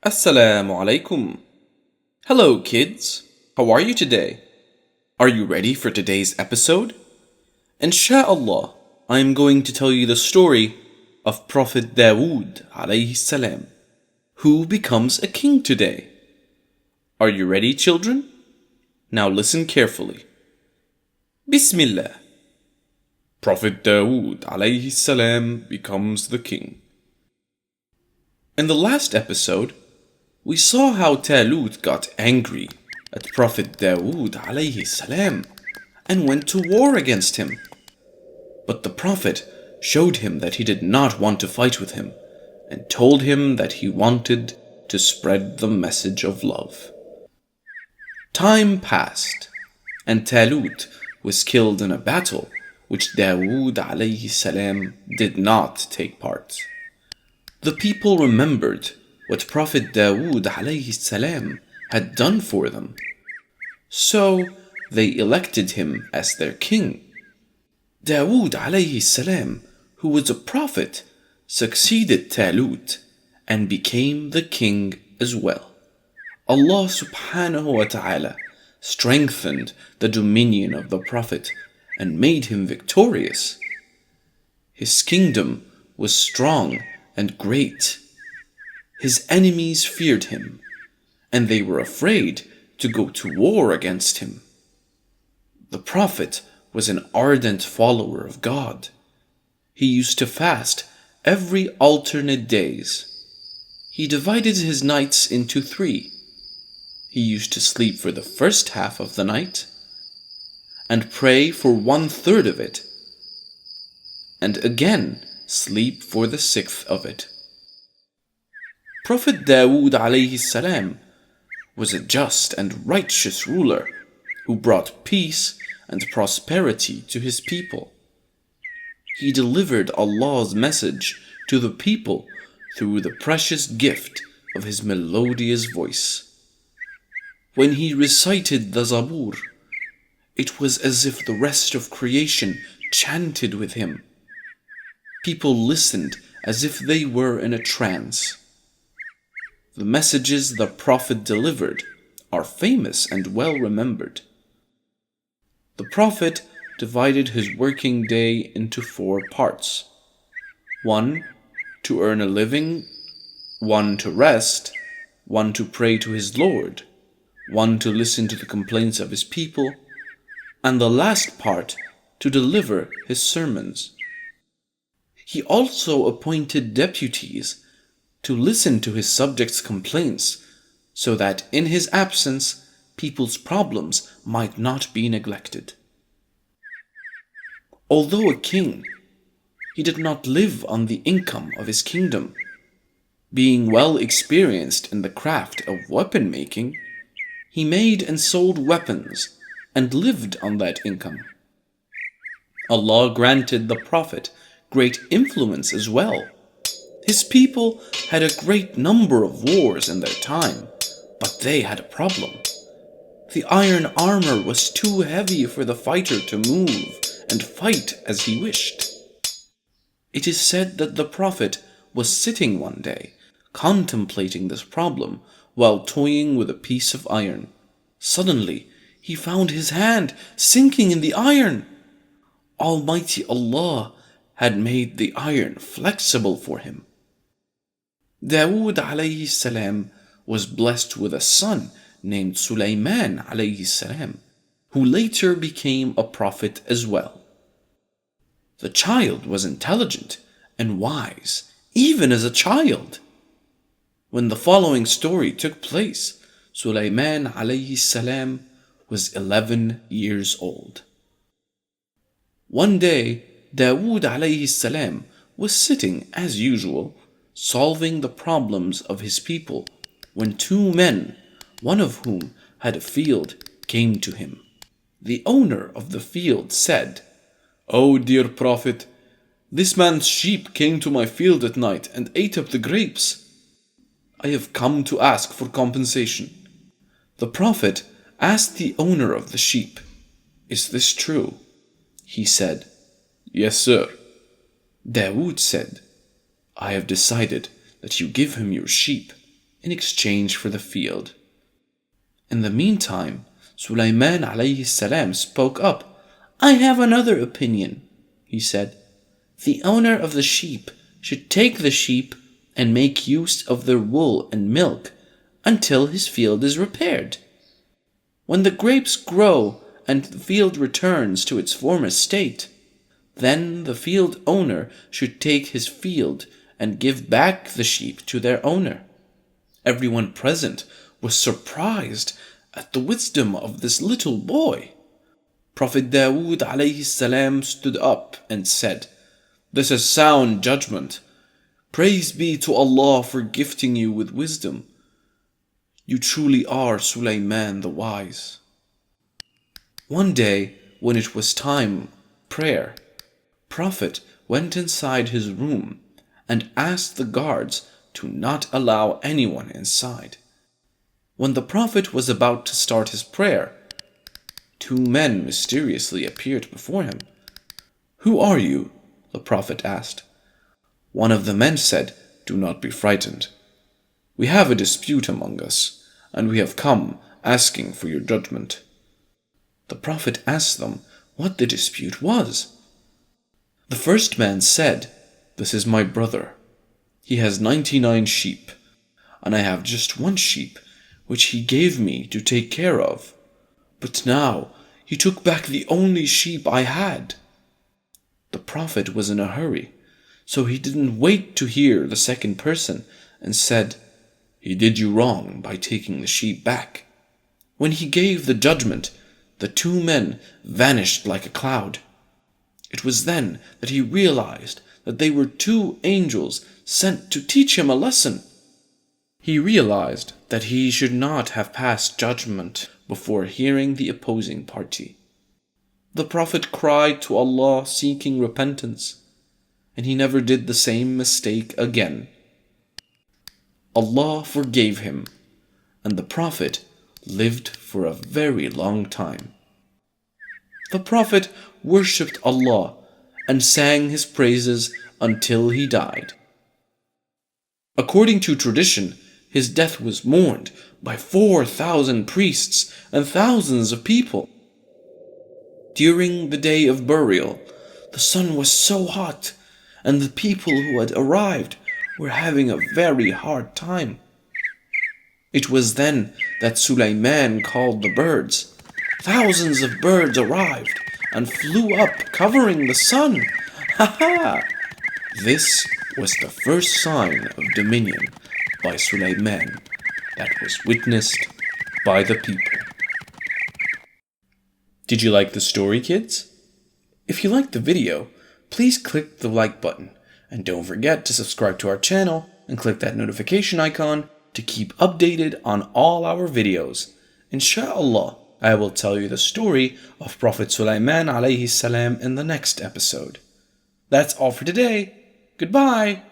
As-salamu Alaykum. Hello kids, how are you today? Are you ready for today's episode? Insha'Allah, I am going to tell you the story of Prophet Dawud alayhi salam, who becomes a king today. Are you ready, children? Now listen carefully. Bismillah. Prophet Dawud alayhi salam becomes the king. In the last episode, we saw how Talut got angry at Prophet Dawud alayhi salam and went to war against him. But the Prophet showed him that he did not want to fight with him and told him that he wanted to spread the message of love. Time passed and Talut was killed in a battle which Dawud alayhi salam did not take part. The people remembered what Prophet Dawud alayhi salam had done for them. So they elected him as their king. Dawud alayhi salam, who was a prophet, succeeded Talut and became the king as well. Allah subhanahu wa ta'ala strengthened the dominion of the prophet and made him victorious. His kingdom was strong and great. His enemies feared him, and they were afraid to go to war against him. The Prophet was an ardent follower of God. He used to fast every alternate days. He divided his nights into 3. He used to sleep for the first half of the night, and pray for 1/3 of it, and again sleep for the 6th of it. Prophet Dawud alayhi salam was a just and righteous ruler who brought peace and prosperity to his people. He delivered Allah's message to the people through the precious gift of his melodious voice. When he recited the Zabur, it was as if the rest of creation chanted with him. People listened as if they were in a trance. The messages the Prophet delivered are famous and well remembered. The Prophet divided his working day into 4 parts. 1 to earn a living, 1 to rest, 1 to pray to his Lord, 1 to listen to the complaints of his people, and the last part to deliver his sermons. He also appointed deputies to listen to his subjects' complaints, so that in his absence people's problems might not be neglected. Although a king, he did not live on the income of his kingdom. Being well experienced in the craft of weapon making, he made and sold weapons and lived on that income. Allah granted the Prophet great influence as well. His people had a great number of wars in their time, but they had a problem. The iron armor was too heavy for the fighter to move and fight as he wished. It is said that the Prophet was sitting one day, contemplating this problem while toying with a piece of iron. Suddenly, he found his hand sinking in the iron. Almighty Allah had made the iron flexible for him. Dawud alayhi salam was blessed with a son named Sulaiman alayhi salam, who later became a prophet as well. The child was intelligent and wise, even as a child. When the following story took place, Sulaiman alayhi salam was 11 years old. One day, Dawud alayhi salam was sitting as usual, solving the problems of his people, when 2 men, one of whom had a field, came to him. The owner of the field said, "O dear Prophet, this man's sheep came to my field at night and ate up the grapes. I have come to ask for compensation." The Prophet asked the owner of the sheep, "Is this true?" He said, "Yes, sir." Dawud said, "I have decided that you give him your sheep in exchange for the field. In the meantime, Sulaiman alayhi salam spoke up. "I have another opinion," he said. "The owner of the sheep should take the sheep and make use of their wool and milk until his field is repaired. When the grapes grow and the field returns to its former state, then the field owner should take his field and give back the sheep to their owner." Everyone present was surprised at the wisdom of this little boy. Prophet Dawud alayhi salam stood up and said, "This is sound judgment. Praise be to Allah for gifting you with wisdom. You truly are Sulaiman the Wise." One day, when it was time prayer, Prophet went inside his room and asked the guards to not allow anyone inside. When the Prophet was about to start his prayer, two men mysteriously appeared before him. "Who are you?" the Prophet asked. One of the men said, "Do not be frightened. We have a dispute among us, and we have come asking for your judgment." The Prophet asked them what the dispute was. The first man said, "This is my brother. He has 99 sheep, and I have just one sheep which he gave me to take care of. But now he took back the only sheep I had." The Prophet was in a hurry, so he didn't wait to hear the second person and said, "He did you wrong by taking the sheep back." When he gave the judgment, the two men vanished like a cloud. It was then that he realized that they were two angels sent to teach him a lesson. He realized that he should not have passed judgment before hearing the opposing party. The Prophet cried to Allah seeking repentance, and he never did the same mistake again. Allah forgave him, and the Prophet lived for a very long time. The Prophet worshipped Allah and sang his praises until he died. According to tradition, his death was mourned by 4,000 priests and thousands of people. During the day of burial, the sun was so hot, and the people who had arrived were having a very hard time. It was then that Sulaiman called the birds. Thousands of birds arrived and flew up, covering the sun. Ha ha! This was the first sign of dominion by Sulaiman that was witnessed by the people. Did you like the story, kids? If you liked the video, please click the like button, and don't forget to subscribe to our channel and click that notification icon to keep updated on all our videos. Inshallah, I will tell you the story of Prophet Sulaiman alayhi salam in the next episode. That's all for today. Goodbye.